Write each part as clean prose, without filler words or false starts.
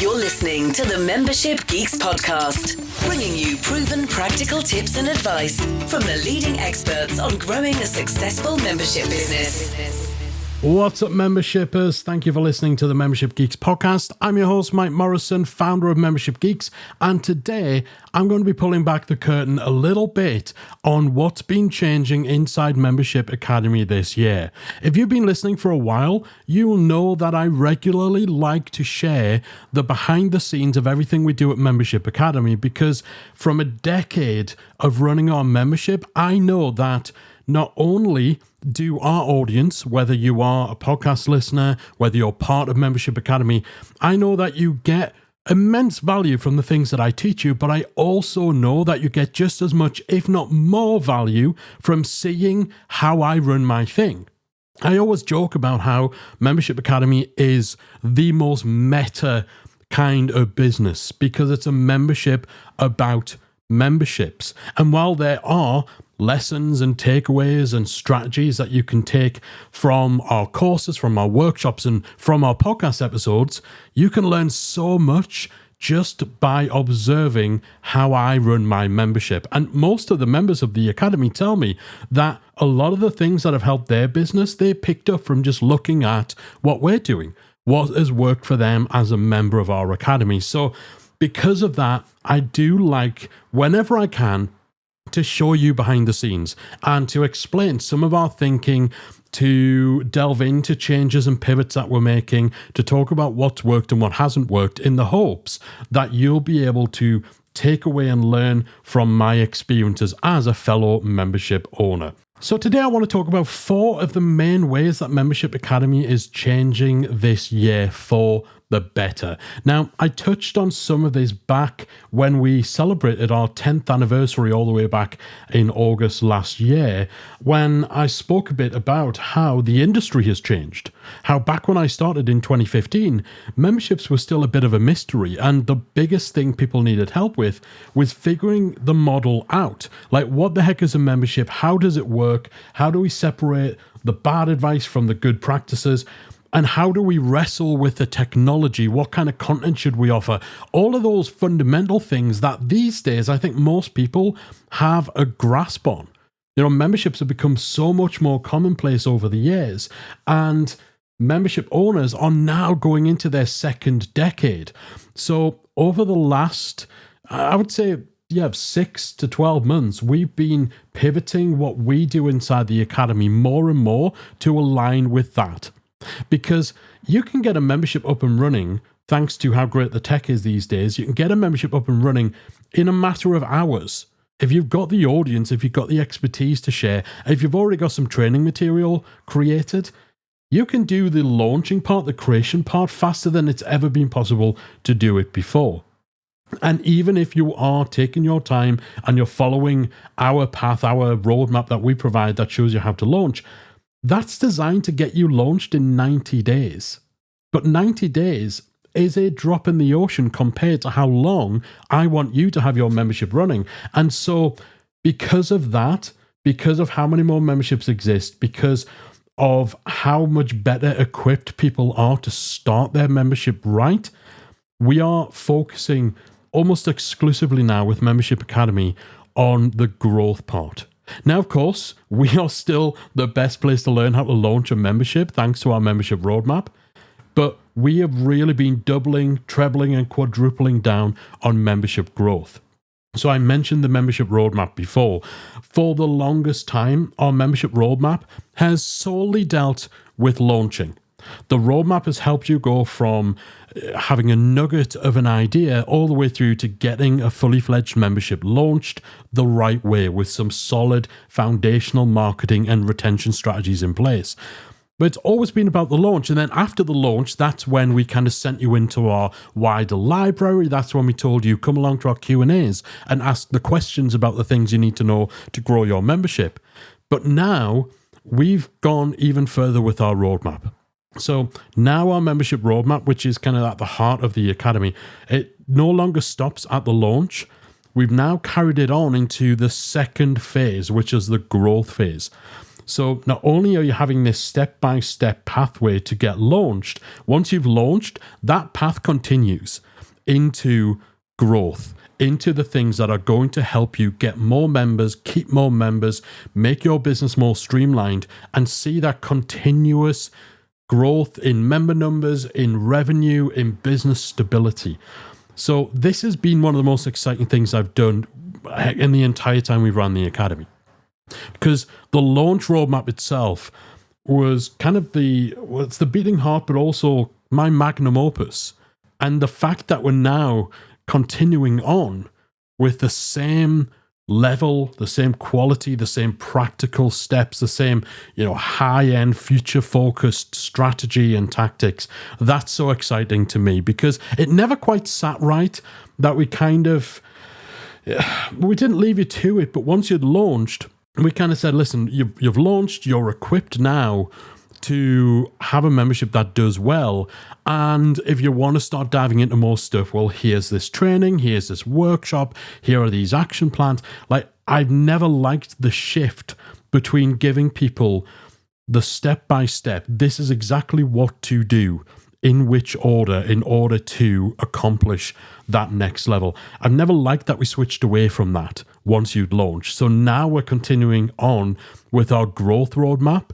You're listening to the Membership Geeks podcast, bringing you proven practical tips and advice from the leading experts on growing a successful membership business. What's up, membershippers? Thank you for listening to the Membership Geeks podcast. I'm your host, Mike Morrison, founder of Membership Geeks, and today I'm going to be pulling back the curtain a little bit on what's been changing inside Membership Academy this year. If you've been listening for a while, you'll know that I regularly like to share the behind the scenes of everything we do at Membership Academy, because from a decade of running our membership, I know that not only do our audience, whether you are a podcast listener, whether you're part of Membership Academy, I know that you get immense value from the things that I teach you, but I also know that you get just as much, if not more value from seeing how I run my thing. I always joke about how Membership Academy is the most meta kind of business because it's a membership about memberships. And while there are lessons and takeaways and strategies that you can take from our courses, from our workshops, and from our podcast episodes, you can learn so much just by observing how I run my membership. And most of the members of the Academy tell me that a lot of the things that have helped their business, they picked up from just looking at what we're doing, what has worked for them as a member of our Academy. So because of that, I do like, whenever I can, to show you behind the scenes and to explain some of our thinking, to delve into changes and pivots that we're making, to talk about what's worked and what hasn't worked, in the hopes that you'll be able to take away and learn from my experiences as a fellow membership owner. So today I want to talk about 4 of the main ways that Membership Academy is changing this year for the better. Now, I touched on some of this back when we celebrated our 10th anniversary all the way back in August last year, when I spoke a bit about how the industry has changed. How back when I started in 2015, memberships were still a bit of a mystery, and the biggest thing people needed help with was figuring the model out. Like, what the heck is a membership? How does it work? How do we separate the bad advice from the good practices? And how do we wrestle with the technology? What kind of content should we offer? All of those fundamental things that these days I think most people have a grasp on. You know, memberships have become so much more commonplace over the years, and membership owners are now going into their second decade. So over the last, I would say, 6 to 12 months, we've been pivoting what we do inside the Academy more and more to align with that. Because you can get a membership up and running, thanks to how great the tech is these days. You can get a membership up and running in a matter of hours. If you've got the audience, if you've got the expertise to share, if you've already got some training material created, you can do the launching part, the creation part, faster than it's ever been possible to do it before. And even if you are taking your time and you're following our path, our roadmap that we provide that shows you how to launch, that's designed to get you launched in 90 days. But 90 days is a drop in the ocean compared to how long I want you to have your membership running. And so because of that, because of how many more memberships exist, because of how much better equipped people are to start their membership right, we are focusing almost exclusively now with Membership Academy on the growth part. Now, of course, we are still the best place to learn how to launch a membership thanks to our membership roadmap, but we have really been doubling, trebling, and quadrupling down on membership growth. So I mentioned the membership roadmap before. For the longest time, our membership roadmap has solely dealt with launching. The roadmap has helped you go from having a nugget of an idea all the way through to getting a fully fledged membership launched the right way with some solid foundational marketing and retention strategies in place. But it's always been about the launch. And then after the launch, that's when we kind of sent you into our wider library. That's when we told you, come along to our Q&As and ask the questions about the things you need to know to grow your membership. But now we've gone even further with our roadmap. So now our membership roadmap, which is kind of at the heart of the Academy, it no longer stops at the launch. We've now carried it on into the second phase, which is the growth phase. So not only are you having this step-by-step pathway to get launched, once you've launched, that path continues into growth, into the things that are going to help you get more members, keep more members, make your business more streamlined, and see that continuous growth in member numbers, in revenue, in business stability. So this has been one of the most exciting things I've done in the entire time we've run the academy. Because the launch roadmap itself was kind of it's the beating heart, but also my magnum opus. And the fact that we're now continuing on with the same level, the same quality, the same practical steps, the same, high-end, future-focused strategy and tactics, that's so exciting to me, because it never quite sat right that we didn't leave you to it, but once you'd launched, we kind of said, listen, you've launched, you're equipped now to have a membership that does well. And if you want to start diving into more stuff, well, here's this training, here's this workshop, here are these action plans. Like, I've never liked the shift between giving people the step-by-step, this is exactly what to do, in which order, in order to accomplish that next level. I've never liked that we switched away from that once you'd launched. So now we're continuing on with our growth roadmap.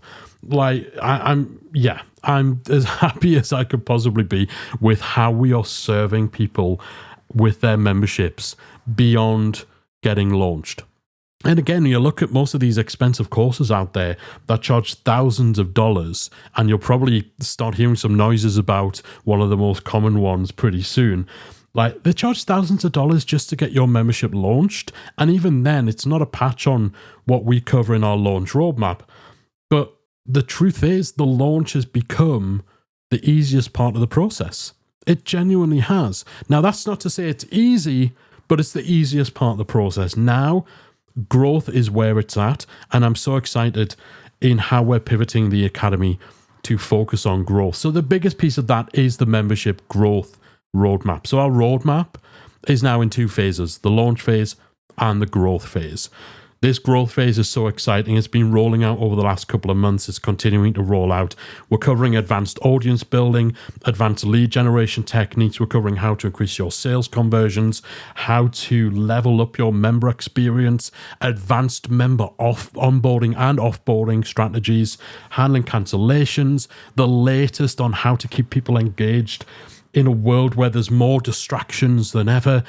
Like, I'm as happy as I could possibly be with how we are serving people with their memberships beyond getting launched. And again, you look at most of these expensive courses out there that charge thousands of dollars, and you'll probably start hearing some noises about one of the most common ones pretty soon. Like, they charge thousands of dollars just to get your membership launched. And even then, it's not a patch on what we cover in our launch roadmap. But the truth is, the launch has become the easiest part of the process. It genuinely has. Now, that's not to say it's easy, but it's the easiest part of the process. Now, growth is where it's at, and I'm so excited in how we're pivoting the academy to focus on growth. So the biggest piece of that is the membership growth roadmap. So our roadmap is now in two phases, the launch phase and the growth phase. This growth phase is so exciting. It's been rolling out over the last couple of months. It's continuing to roll out. We're covering advanced audience building, advanced lead generation techniques. We're covering how to increase your sales conversions, how to level up your member experience, advanced member onboarding and offboarding strategies, handling cancellations, the latest on how to keep people engaged in a world where there's more distractions than ever,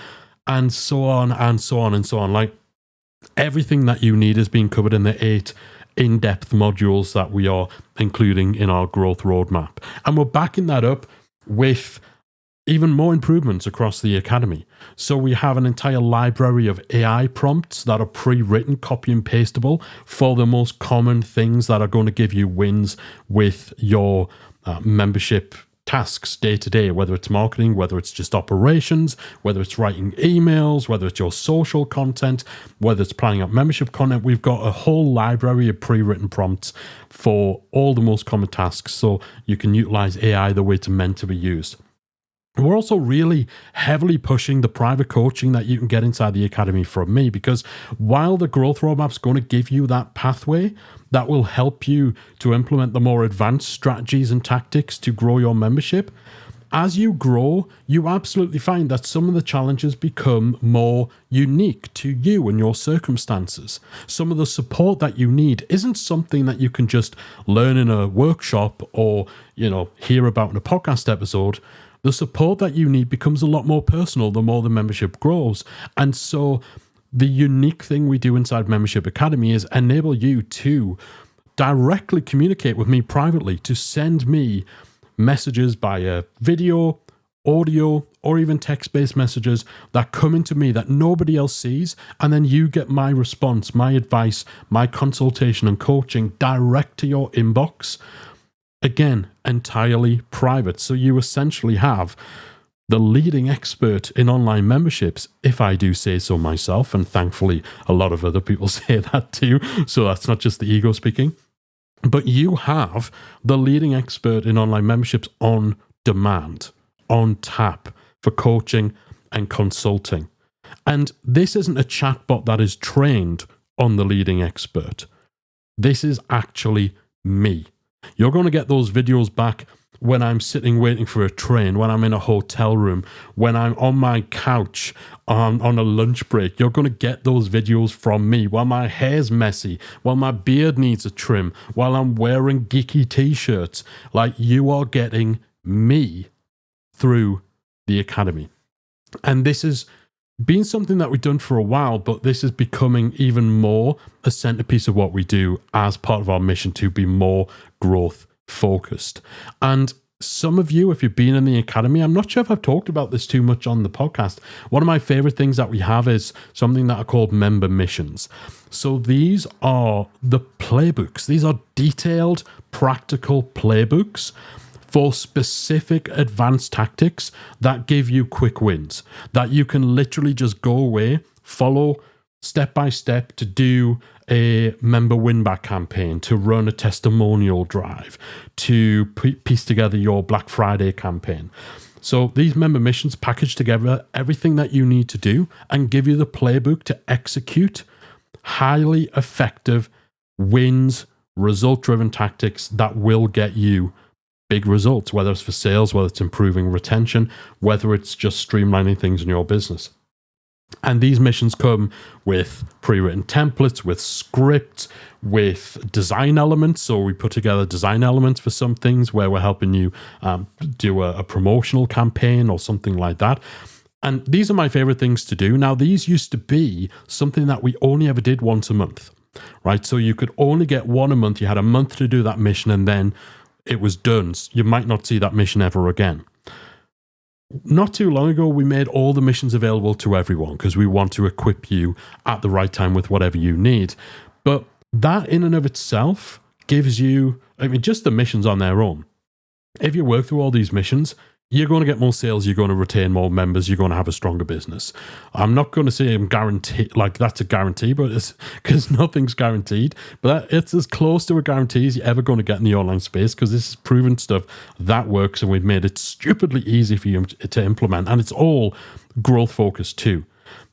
and so on and so on and so on. Like, everything that you need is being covered in the 8 in-depth modules that we are including in our growth roadmap. And we're backing that up with even more improvements across the academy. So we have an entire library of AI prompts that are pre-written, copy and pastable for the most common things that are going to give you wins with your membership tasks day to day, whether it's marketing, whether it's just operations, whether it's writing emails, whether it's your social content, whether it's planning out membership content. We've got a whole library of pre-written prompts for all the most common tasks, so you can utilize AI the way it's meant to be used. We're also really heavily pushing the private coaching that you can get inside the academy from me, because while the growth roadmap is going to give you that pathway that will help you to implement the more advanced strategies and tactics to grow your membership, as you grow, you absolutely find that some of the challenges become more unique to you and your circumstances. Some of the support that you need isn't something that you can just learn in a workshop or, hear about in a podcast episode. The support that you need becomes a lot more personal the more the membership grows. And so the unique thing we do inside Membership Academy is enable you to directly communicate with me privately, to send me messages via video, audio, or even text-based messages that come into me that nobody else sees. And then you get my response, my advice, my consultation and coaching direct to your inbox. Again, entirely private. So you essentially have the leading expert in online memberships, if I do say so myself, and thankfully a lot of other people say that too, so that's not just the ego speaking. But you have the leading expert in online memberships on demand, on tap, for coaching and consulting. And this isn't a chatbot that is trained on the leading expert. This is actually me. You're going to get those videos back when I'm sitting waiting for a train, when I'm in a hotel room, when I'm on my couch on a lunch break. You're going to get those videos from me while my hair's messy, while my beard needs a trim, while I'm wearing geeky t-shirts. Like, you are getting me through the academy. And this has been something that we've done for a while, but this is becoming even more a centerpiece of what we do as part of our mission to be more growth focused. And some of you, if you've been in the academy, I'm not sure if I've talked about this too much on the podcast. One of my favorite things that we have is something that are called member missions. So these are the playbooks. These are detailed, practical playbooks for specific advanced tactics that give you quick wins, that you can literally just go away, follow step by step to do a member win-back campaign, to run a testimonial drive, to piece together your Black Friday campaign. So these member missions package together everything that you need to do and give you the playbook to execute highly effective wins, result-driven tactics that will get you big results, whether it's for sales, whether it's improving retention, whether it's just streamlining things in your business. And these missions come with pre-written templates, with scripts, with design elements. So we put together design elements for some things where we're helping you do a promotional campaign or something like that. And these are my favorite things to do. Now, these used to be something that we only ever did once a month, right? So you could only get one a month. You had a month to do that mission and then it was done. You might not see that mission ever again. Not too long ago, we made all the missions available to everyone because we want to equip you at the right time with whatever you need. But that in and of itself gives you, just the missions on their own. If you work through all these missions, you're going to get more sales, you're going to retain more members, you're going to have a stronger business. I'm not going to say I'm guaranteed, like that's a guarantee, but it's because nothing's guaranteed. But it's as close to a guarantee as you're ever going to get in the online space, because this is proven stuff that works, and we've made it stupidly easy for you to implement, and it's all growth focused too.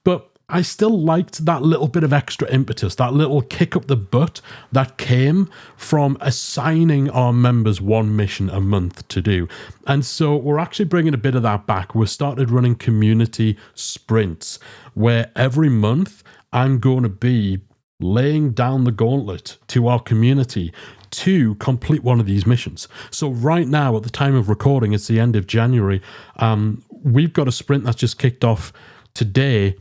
But I still liked that little bit of extra impetus, that little kick up the butt that came from assigning our members one mission a month to do. And so we're actually bringing a bit of that back. We started running community sprints where every month I'm going to be laying down the gauntlet to our community to complete one of these missions. So right now, at the time of recording, it's the end of January, we've got a sprint that's just kicked off today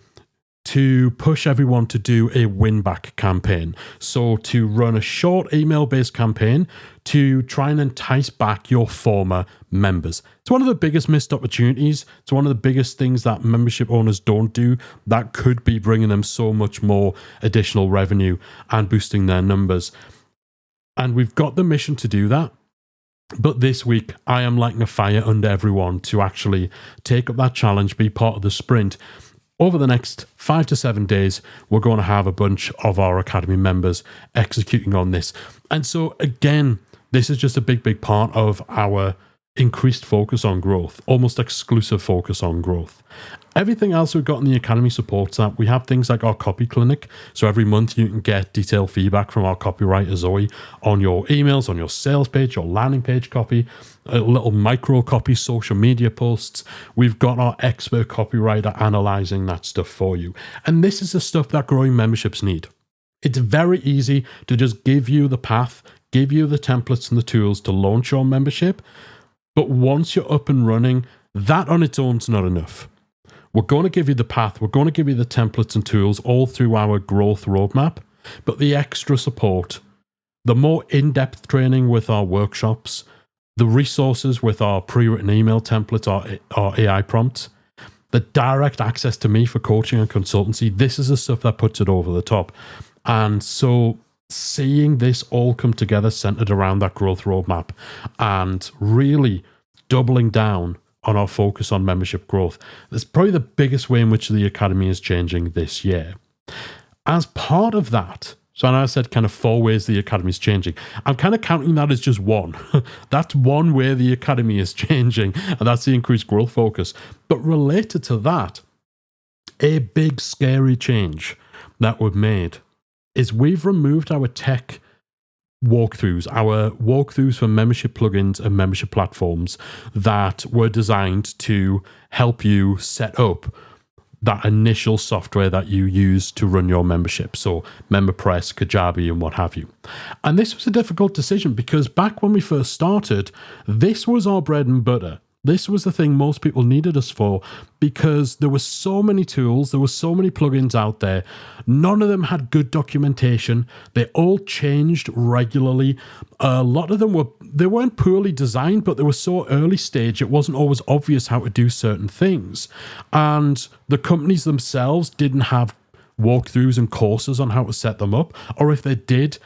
to push everyone to do a win-back campaign. So to run a short email-based campaign to try and entice back your former members. It's one of the biggest missed opportunities. It's one of the biggest things that membership owners don't do that could be bringing them so much more additional revenue and boosting their numbers. And we've got the mission to do that. But this week, I am lighting a fire under everyone to actually take up that challenge, be part of the sprint. Over the next 5 to 7 days, we're going to have a bunch of our Academy members executing on this. And so again, this is just a big part of our increased focus on growth, almost exclusive focus on growth. Everything else we've got in the Academy supports that. We have things like our copy clinic. So every month you can get detailed feedback from our copywriter, Zoe, on your emails, on your sales page, your landing page copy, a little micro copy, social media posts. We've got our expert copywriter analyzing that stuff for you. And this is the stuff that growing memberships need. It's very easy to just give you the path, give you the templates and the tools to launch your membership. But once you're up and running, that on its own is not enough. We're going to give you the path. We're going to give you the templates and tools all through our growth roadmap. But the extra support, the more in-depth training with our workshops, the resources with our pre-written email templates, our AI prompts, the direct access to me for coaching and consultancy, this is the stuff that puts it over the top. And so seeing this all come together centered around that growth roadmap and really doubling down on our focus on membership growth, that's probably the biggest way in which the Academy is changing this year. As part of that, so I know I said kind of 4 ways the Academy is changing. I'm kind of counting that as just one. That's one way the Academy is changing, and that's the increased growth focus. But related to that, a big scary change that we've made is we've removed our tech walkthroughs, our walkthroughs for membership plugins and membership platforms that were designed to help you set up that initial software that you use to run your membership. So MemberPress, Kajabi, and what have you. And this was a difficult decision because back when we first started, this was our bread and butter. This was the thing most people needed us for because there were so many tools, there were so many plugins out there. None of them had good documentation. They all changed regularly. A lot of them weren't poorly designed, but they were so early stage, it wasn't always obvious how to do certain things. And the companies themselves didn't have walkthroughs and courses on how to set them up, or if they did,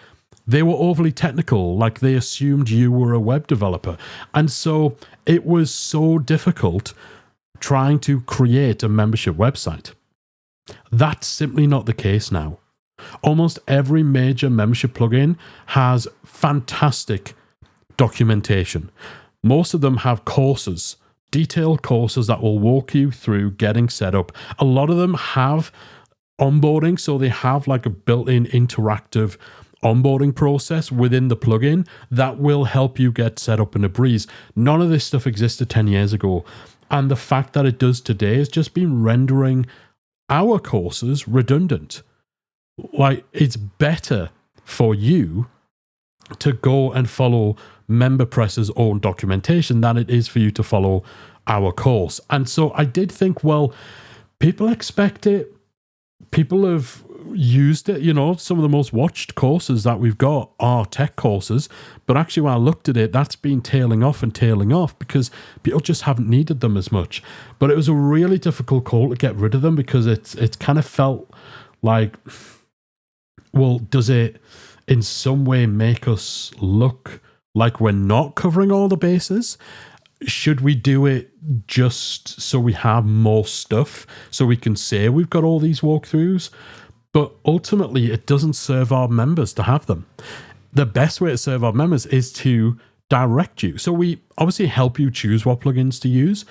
they were overly technical, like they assumed you were a web developer. And so it was so difficult trying to create a membership website. That's simply not the case now. Almost every major membership plugin has fantastic documentation. Most of them have courses, detailed courses that will walk you through getting set up. A lot of them have onboarding, so they have like a built-in interactive onboarding process within the plugin that will help you get set up in a breeze. None of this stuff existed 10 years ago. And the fact that it does today has just been rendering our courses redundant. Like, it's better for you to go and follow MemberPress's own documentation than it is for you to follow our course. And so I did think, well, people expect it. People have used it. Some of the most watched courses that we've got are tech courses, but actually when I looked at it, that's been tailing off because people just haven't needed them as much. But it was a really difficult call to get rid of them because it's kind of felt like, well, does it in some way make us look like we're not covering all the bases? Should we do it just so we have more stuff so we can say we've got all these walkthroughs? But ultimately, it doesn't serve our members to have them. The best way to serve our members is to direct you. So we obviously help you choose what plugins to use.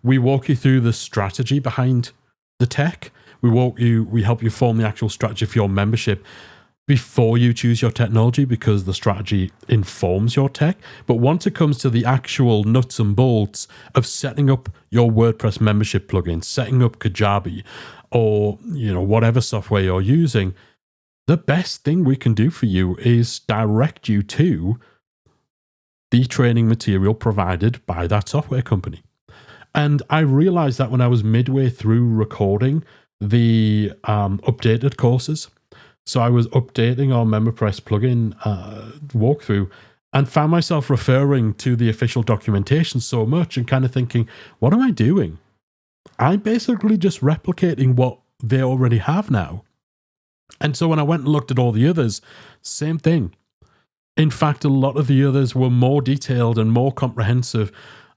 We walk you through the strategy behind the tech. We help you form the actual strategy for your membership before you choose your technology because the strategy informs your tech. But once it comes to the actual nuts and bolts of setting up your WordPress membership plugin, setting up Kajabi, or whatever software you're using, the best thing we can do for you is direct you to the training material provided by that software company. And I realized that when I was midway through recording the updated courses. So I was updating our MemberPress plugin walkthrough and found myself referring to the official documentation so much and kind of thinking, what am I doing? I'm basically just replicating what they already have now. And so when I went and looked at all the others, same thing. In fact, a lot of the others were more detailed and more comprehensive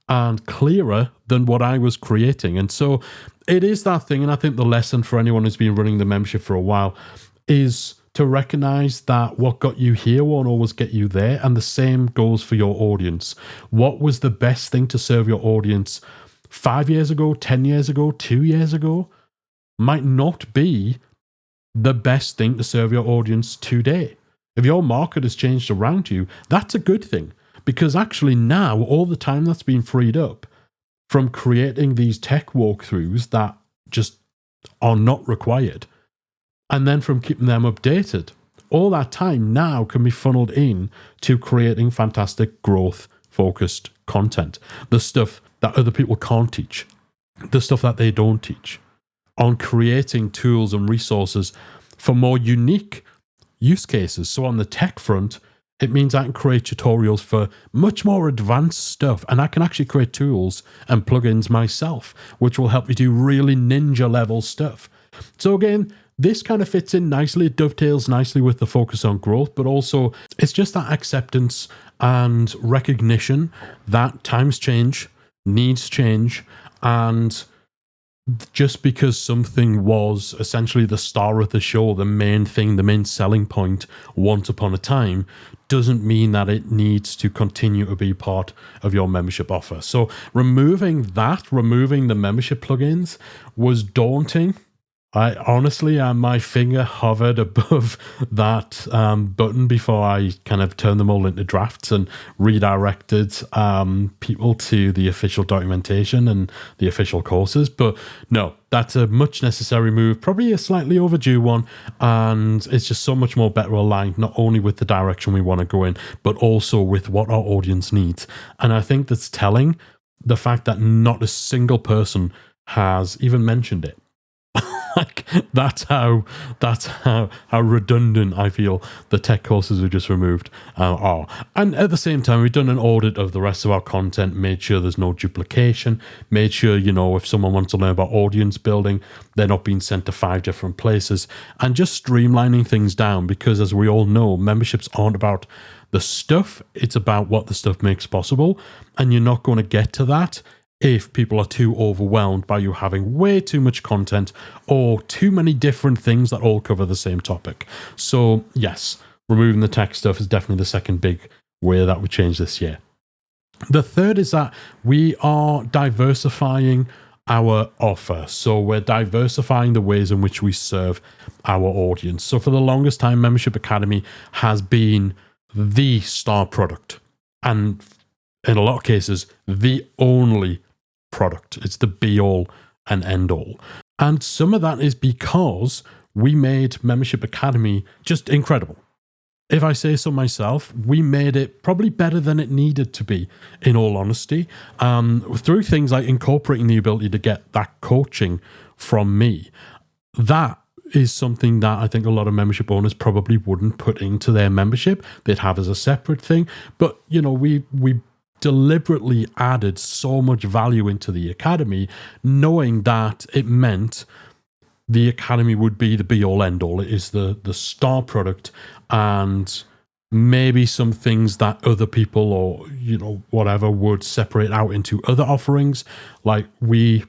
and clearer than what I was creating. And so it is that thing. And I think the lesson for anyone who's been running the membership for a while is to recognize that what got you here won't always get you there. And the same goes for your audience. What was the best thing to serve your audience 5 years ago, 10 years ago, 2 years ago, might not be the best thing to serve your audience today. If your market has changed around you, that's a good thing. Because actually now, all the time that's been freed up from creating these tech walkthroughs that just are not required, and then from keeping them updated, all that time now can be funneled in to creating fantastic growth-focused content. The stuff that other people can't teach, the stuff that they don't teach, on creating tools and resources for more unique use cases. So on the tech front, it means I can create tutorials for much more advanced stuff, and I can actually create tools and plugins myself, which will help you do really ninja level stuff. So again, this kind of fits in nicely. It dovetails nicely with the focus on growth, but also it's just that acceptance and recognition that times change, needs change, and just because something was essentially the star of the show, the main thing, the main selling point once upon a time, doesn't mean that it needs to continue to be part of your membership offer. So removing the membership plugins was daunting. I honestly, my finger hovered above that button before I kind of turned them all into drafts and redirected people to the official documentation and the official courses. But no, that's a much necessary move, probably a slightly overdue one. And it's just so much more better aligned, not only with the direction we want to go in, but also with what our audience needs. And I think that's telling, the fact that not a single person has even mentioned it. Like that's how redundant I feel the tech courses we just removed are. And at the same time, we've done an audit of the rest of our content, made sure there's no duplication, made sure, if someone wants to learn about audience building, they're not being sent to 5 different places, and just streamlining things down, because as we all know, memberships aren't about the stuff, it's about what the stuff makes possible. And you're not going to get to that if people are too overwhelmed by you having way too much content or too many different things that all cover the same topic. So yes, removing the tech stuff is definitely the second big way that we change this year. The third is that we are diversifying our offer. So we're diversifying the ways in which we serve our audience. So for the longest time, Membership Academy has been the star product, and in a lot of cases, the only product. It's the be all and end all. And some of that is because we made Membership Academy just incredible. If I say so myself, we made it probably better than it needed to be, in all honesty, through things like incorporating the ability to get that coaching from me. That is something that I think a lot of membership owners probably wouldn't put into their membership. They'd have as a separate thing. But, we deliberately added so much value into the academy, knowing that it meant the academy would be the be-all, end-all. It is the star product, and maybe some things that other people or, whatever would separate out into other offerings. Like, we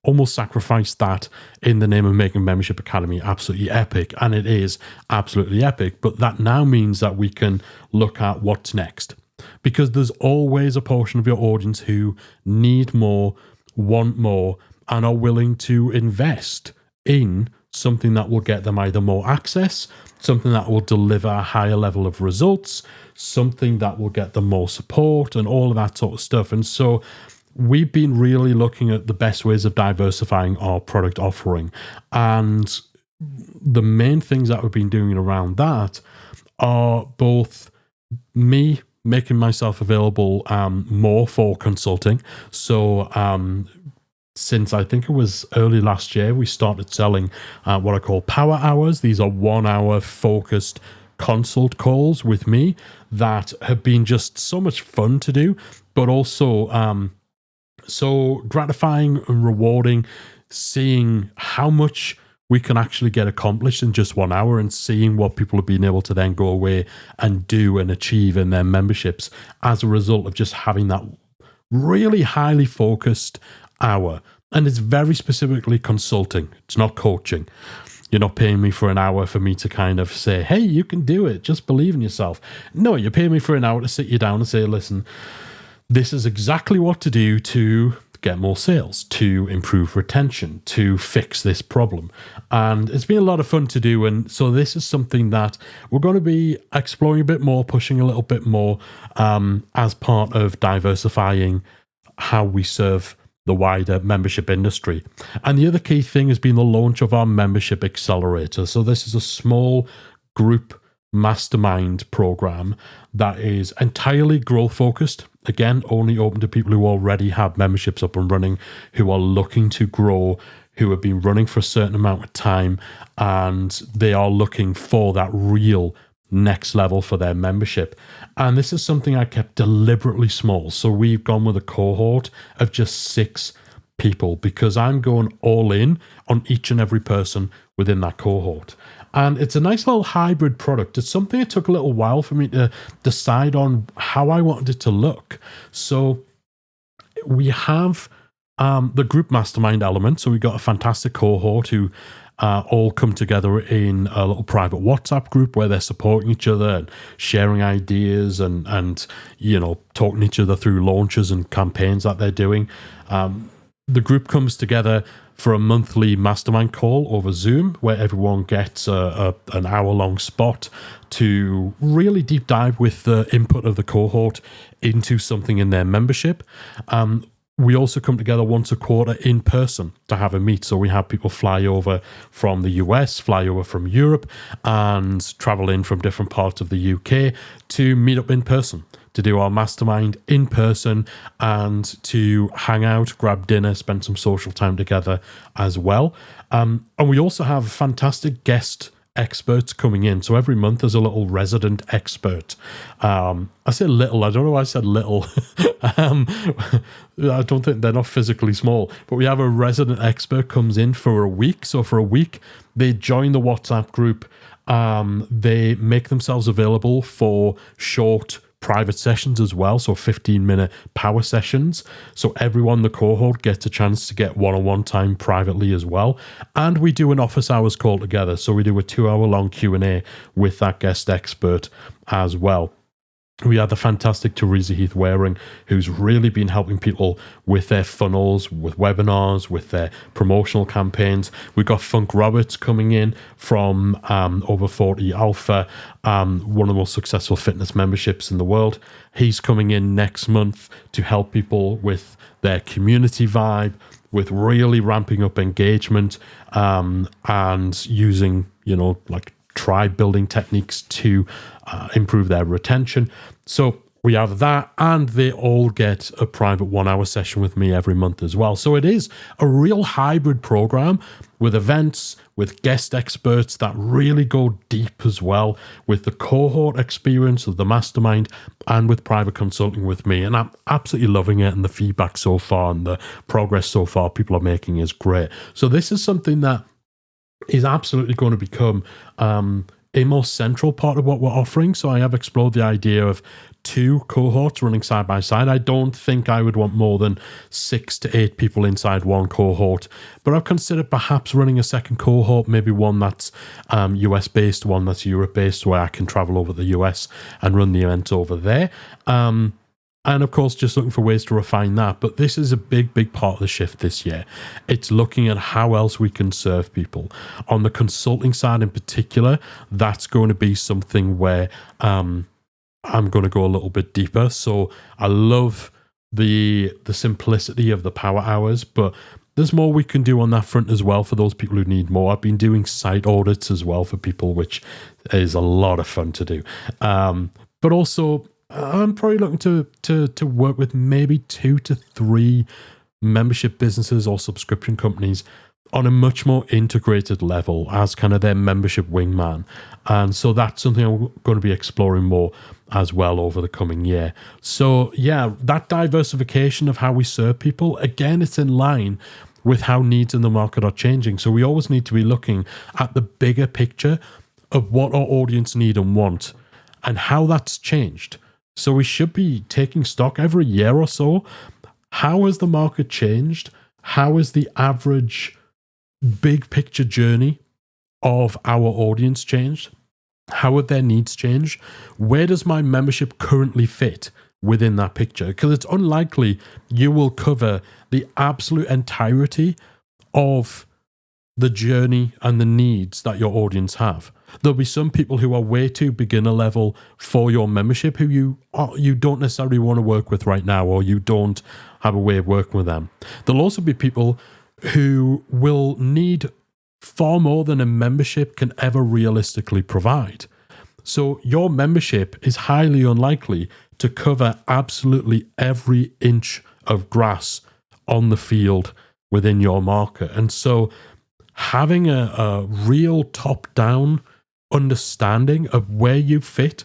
almost sacrificed that in the name of making Membership Academy absolutely epic, and it is absolutely epic. But that now means that we can look at what's next, because there's always a portion of your audience who need more, want more, and are willing to invest in something that will get them either more access, something that will deliver a higher level of results, something that will get them more support, and all of that sort of stuff. And so we've been really looking at the best ways of diversifying our product offering. And the main things that we've been doing around that are both me making myself available more for consulting. So since I think it was early last year, we started selling what I call power hours. These are 1 hour focused consult calls with me that have been just so much fun to do, but also so gratifying and rewarding, seeing how much we can actually get accomplished in just 1 hour, and seeing what people have been able to then go away and do and achieve in their memberships as a result of just having that really highly focused hour. And it's very specifically consulting. It's not coaching. You're not paying me for an hour for me to kind of say, hey, you can do it, just believe in yourself. No, you're paying me for an hour to sit you down and say, listen, this is exactly what to do to get more sales, to improve retention, to fix this problem. And it's been a lot of fun to do. And so this is something that we're going to be exploring a bit more, pushing a little bit more as part of diversifying how we serve the wider membership industry. And the other key thing has been the launch of our membership accelerator. So this is a small group mastermind program that is entirely growth focused. Again, only open to people who already have memberships up and running, who are looking to grow, who have been running for a certain amount of time, and they are looking for that real next level for their membership. And this is something I kept deliberately small. So we've gone with a cohort of just 6 people, because I'm going all in on each and every person within that cohort. And it's a nice little hybrid product. It's something it took a little while for me to decide on how I wanted it to look. So we have the group mastermind element. So we've got a fantastic cohort who all come together in a little private WhatsApp group where they're supporting each other and sharing ideas and talking to each other through launches and campaigns that they're doing. the group comes together for a monthly mastermind call over Zoom, where everyone gets an hour-long spot to really deep dive with the input of the cohort into something in their membership. We also come together once a quarter in person to have a meet. So we have people fly over from the US, fly over from Europe, and travel in from different parts of the UK to meet up in person, to do our mastermind in person and to hang out, grab dinner, spend some social time together as well. And we also have fantastic guest experts coming in. So every month there's a little resident expert. I say little, I don't know why I said little. I don't think they're not physically small, but we have a resident expert comes in for a week. So for a week, they join the WhatsApp group. They make themselves available for short private sessions as well, so 15-minute power sessions, so everyone in the cohort gets a chance to get one-on-one time privately as well. And we do an office hours call together, so we do a 2-hour-long Q&A with that guest expert as well. We had the fantastic Teresa Heath Waring, who's really been helping people with their funnels, with webinars, with their promotional campaigns. We've got Funk Roberts coming in from Over 40 Alpha, one of the most successful fitness memberships in the world. He's coming in next month to help people with their community vibe, with really ramping up engagement and using, like tribe building techniques to improve their retention. So we have that, and they all get a private 1-hour session with me every month as well. So it is a real hybrid program with events, with guest experts that really go deep as well, with the cohort experience of the mastermind and with private consulting with me. And I'm absolutely loving it, and the feedback so far and the progress so far people are making is great. So this is something that is absolutely going to become a more central part of what we're offering. So I have explored the idea of 2 cohorts running side by side. I don't think I would want more than 6 to 8 people inside one cohort, but I've considered perhaps running a second cohort, maybe one that's US based, one that's Europe based, where I can travel over the US and run the event over there. And of course, just looking for ways to refine that. But this is a big, big part of the shift this year. It's looking at how else we can serve people. On the consulting side in particular, that's going to be something where I'm going to go a little bit deeper. So I love the simplicity of the power hours, but there's more we can do on that front as well for those people who need more. I've been doing site audits as well for people, which is a lot of fun to do. But also, I'm probably looking to work with maybe 2 to 3 membership businesses or subscription companies on a much more integrated level as kind of their membership wingman. And so that's something I'm going to be exploring more as well over the coming year. So yeah, that diversification of how we serve people, again, it's in line with how needs in the market are changing. So we always need to be looking at the bigger picture of what our audience need and want and how that's changed. So we should be taking stock every year or so. How has the market changed? How is the average big picture journey of our audience changed? How have their needs changed? Where does my membership currently fit within that picture? Because it's unlikely you will cover the absolute entirety of the journey and the needs that your audience have. There'll be some people who are way too beginner level for your membership who you don't necessarily want to work with right now, or you don't have a way of working with them. There'll also be people who will need far more than a membership can ever realistically provide. So your membership is highly unlikely to cover absolutely every inch of grass on the field within your market. And so having a real top-down understanding of where you fit,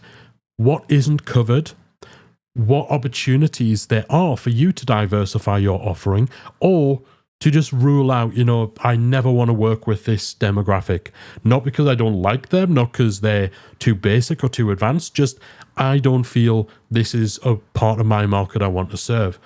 what isn't covered, what opportunities there are for you to diversify your offering, or to just rule out, I never want to work with this demographic. Not because I don't like them, not because they're too basic or too advanced, just I don't feel this is a part of my market I want to serve.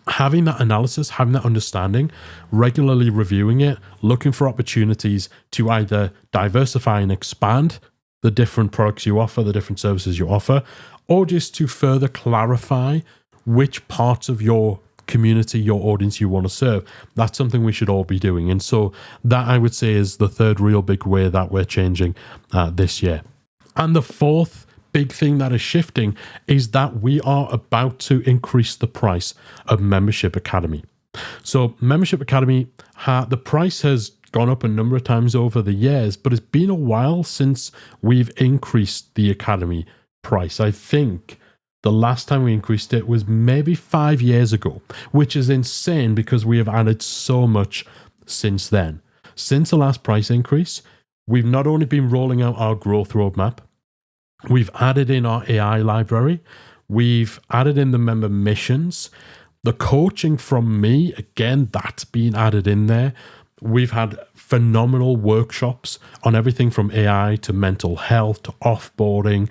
Having that analysis, having that understanding, regularly reviewing it, looking for opportunities to either diversify and expand the different products you offer, the different services you offer, or just to further clarify which parts of your community, your audience you want to serve. That's something we should all be doing. And so that, I would say, is the third real big way that we're changing this year. And the fourth big thing that is shifting is that we are about to increase the price of Membership Academy. So Membership Academy, the price has gone up a number of times over the years, but it's been a while since we've increased the Academy price. I think the last time we increased it was maybe 5 years ago, which is insane because we have added so much since then. Since the last price increase, we've not only been rolling out our growth roadmap, we've added in our AI library, we've added in the member missions, the coaching from me, again, that's been added in there. We've had phenomenal workshops on everything from AI to mental health to offboarding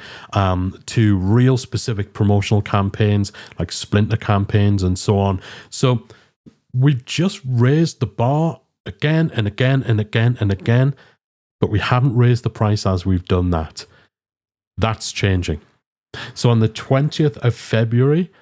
to real specific promotional campaigns like splinter campaigns and so on. So we've just raised the bar again and again and again and again, but we haven't raised the price as we've done that. That's changing. So on the 20th of February,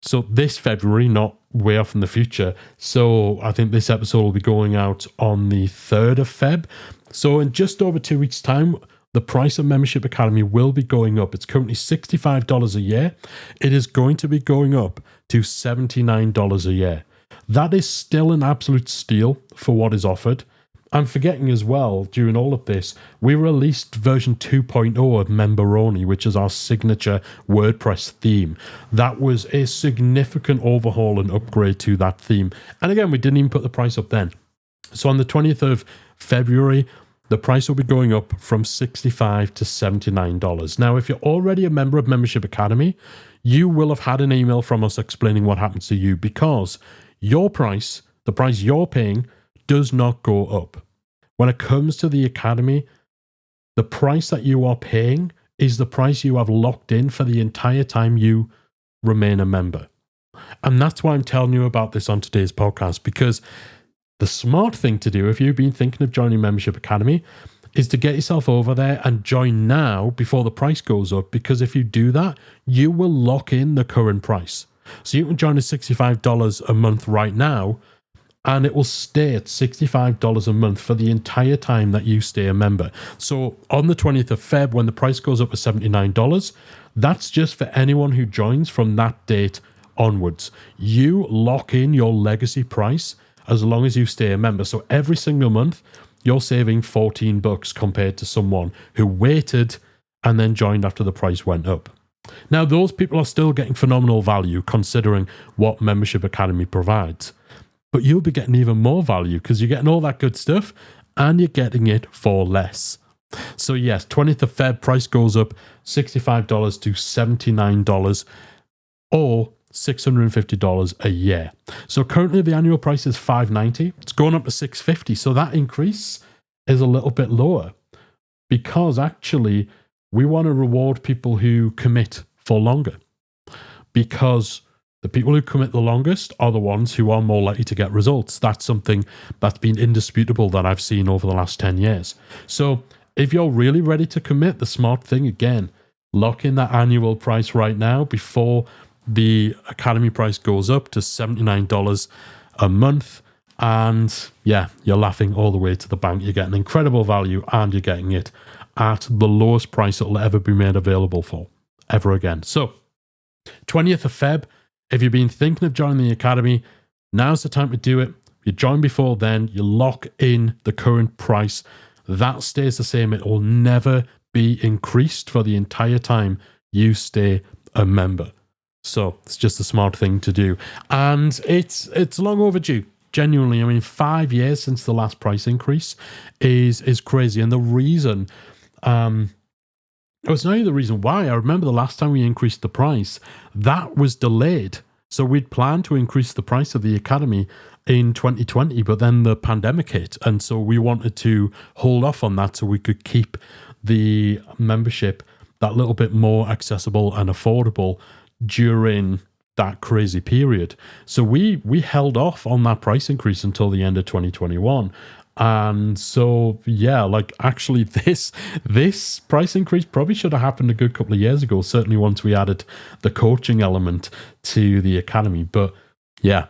so this February, not way off in the future. So I think this episode will be going out on the 3rd of Feb. So in just over 2 weeks' time, the price of Membership Academy will be going up. It's currently $65 a year. It is going to be going up to $79 a year. That is still an absolute steal for what is offered. I'm forgetting as well, during all of this, we released version 2.0 of Memberoni, which is our signature WordPress theme. That was a significant overhaul and upgrade to that theme. And again, we didn't even put the price up then. So on the 20th of February, the price will be going up from $65 to $79. Now, if you're already a member of Membership Academy, you will have had an email from us explaining what happens to you because your price, the price you're paying, does not go up. When it comes to the Academy, the price that you are paying is the price you have locked in for the entire time you remain a member. And that's why I'm telling you about this on today's podcast, because the smart thing to do if you've been thinking of joining Membership Academy is to get yourself over there and join now before the price goes up, because if you do that, you will lock in the current price. So you can join at $65 a month right now, and it will stay at $65 a month for the entire time that you stay a member. So on the 20th of Feb, when the price goes up to $79, that's just for anyone who joins from that date onwards. You lock in your legacy price as long as you stay a member. So every single month, you're saving $14 compared to someone who waited and then joined after the price went up. Now, those people are still getting phenomenal value considering what Membership Academy provides. But you'll be getting even more value because you're getting all that good stuff and you're getting it for less. So yes, 20th of Feb, price goes up $65 to $79 or $650 a year. So currently the annual price is $590. It's going up to $650. So that increase is a little bit lower because actually we want to reward people who commit for longer, because the people who commit the longest are the ones who are more likely to get results. That's something that's been indisputable that I've seen over the last 10 years. So if you're really ready to commit, the smart thing, again, lock in that annual price right now before the Academy price goes up to $79 a month. And yeah, you're laughing all the way to the bank. You're getting incredible value and you're getting it at the lowest price it'll ever be made available for ever again. So 20th of Feb, if you've been thinking of joining the Academy, now's the time to do it. If you join before then, you lock in the current price. That stays the same. It will never be increased for the entire time you stay a member. So it's just a smart thing to do. And it's long overdue. Genuinely, I mean, 5 years since the last price increase is crazy. And the reason, it was not even the reason why. I remember the last time we increased the price, that was delayed. So we'd planned to increase the price of the Academy in 2020, but then the pandemic hit. And so we wanted to hold off on that so we could keep the membership that little bit more accessible and affordable during that crazy period. So we held off on that price increase until the end of 2021. And so, yeah, like actually this price increase probably should have happened a good couple of years ago, certainly once we added the coaching element to the Academy. But Yeah,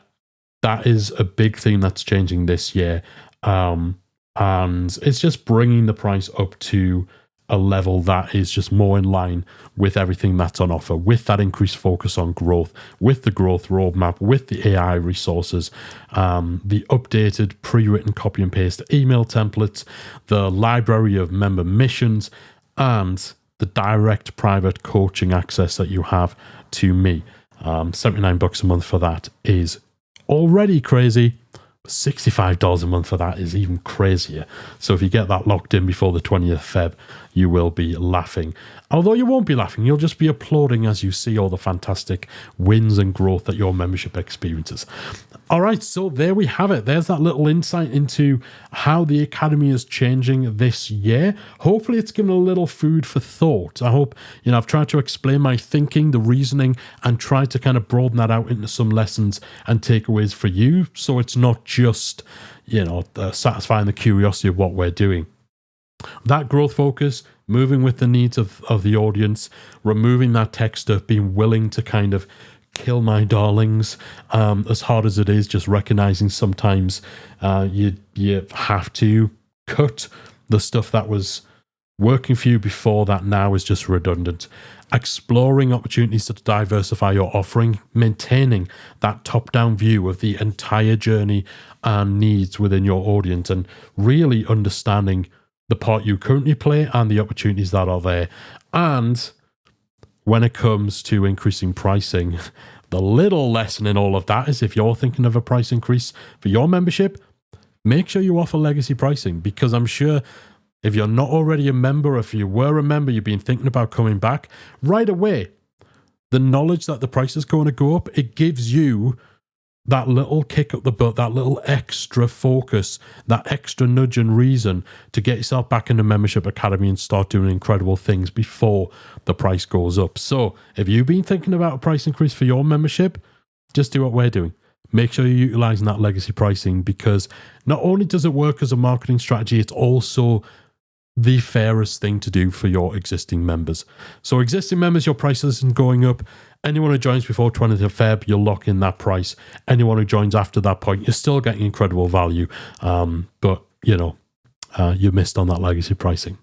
that is a big thing that's changing this year. And it's just bringing the price up to a level that is just more in line with everything that's on offer, with that increased focus on growth, with the growth roadmap, with the AI resources, the updated pre-written copy and paste email templates, the library of member missions, and the direct private coaching access that you have to me. $79 a month for that is already crazy. $65 a month for that is even crazier. So if you get that locked in before the 20th of Feb, you will be laughing. Although you won't be laughing, you'll just be applauding as you see all the fantastic wins and growth that your membership experiences. All right, so there we have it. There's that little insight into how the Academy is changing this year. Hopefully it's given a little food for thought. I hope, I've tried to explain my thinking, the reasoning, and tried to kind of broaden that out into some lessons and takeaways for you. So it's not just, satisfying the curiosity of what we're doing. That growth focus, moving with the needs of the audience, removing that tech stuff, being willing to kind of kill my darlings, as hard as it is, just recognizing sometimes you have to cut the stuff that was working for you before that now is just redundant. Exploring opportunities to diversify your offering, maintaining that top-down view of the entire journey and needs within your audience, and really understanding the part you currently play and the opportunities that are there. And when it comes to increasing pricing, the little lesson in all of that is if you're thinking of a price increase for your membership, make sure you offer legacy pricing, because I'm sure if you're not already a member, if you were a member, you've been thinking about coming back, right away, the knowledge that the price is going to go up, it gives you that little kick up the butt, that little extra focus, that extra nudge and reason to get yourself back in the Membership Academy and start doing incredible things before the price goes up. So if you've been thinking about a price increase for your membership, just do what we're doing. Make sure you're utilizing that legacy pricing, because not only does it work as a marketing strategy, it's also the fairest thing to do for your existing members. So existing members, your price isn't going up. Anyone who joins before 20th of Feb, you'll lock in that price. Anyone who joins after that point, you're still getting incredible value. But you missed on that legacy pricing.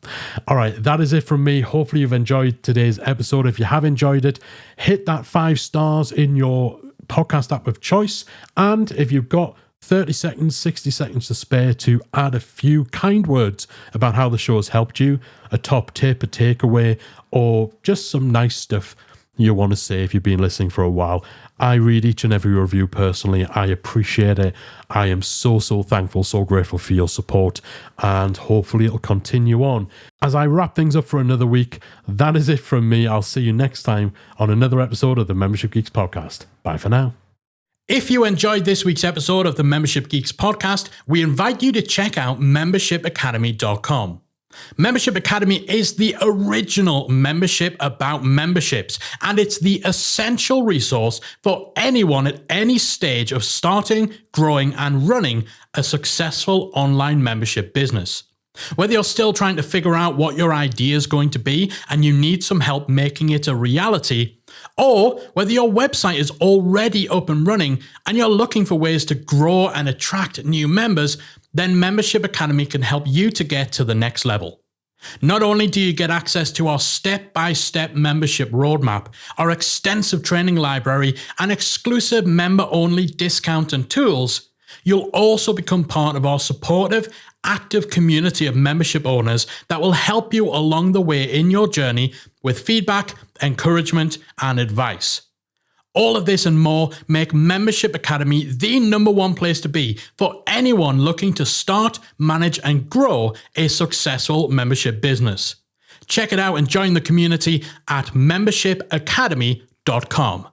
All right, that is it from me. Hopefully you've enjoyed today's episode. If you have enjoyed it, hit that 5 stars in your podcast app of choice. And if you've got 30 seconds, 60 seconds to spare to add a few kind words about how the show has helped you, a top tip, a takeaway, or just some nice stuff you want to say if you've been listening for a while. I read each and every review personally. I appreciate it. I am so thankful, so grateful for your support, and hopefully it'll continue on. As I wrap things up for another week, that is it from me. I'll see you next time on another episode of the Membership Geeks podcast. Bye for now. If you enjoyed this week's episode of the Membership Geeks podcast, we invite you to check out membershipacademy.com. Membership Academy is the original membership about memberships, and it's the essential resource for anyone at any stage of starting, growing, and running a successful online membership business. Whether you're still trying to figure out what your idea is going to be and you need some help making it a reality, or whether your website is already up and running and you're looking for ways to grow and attract new members, then Membership Academy can help you to get to the next level. Not only do you get access to our step-by-step membership roadmap, our extensive training library, and exclusive member-only discount and tools, you'll also become part of our supportive, active community of membership owners that will help you along the way in your journey with feedback, encouragement, and advice. All of this and more make Membership Academy the #1 place to be for anyone looking to start, manage, and grow a successful membership business. Check it out and join the community at membershipacademy.com.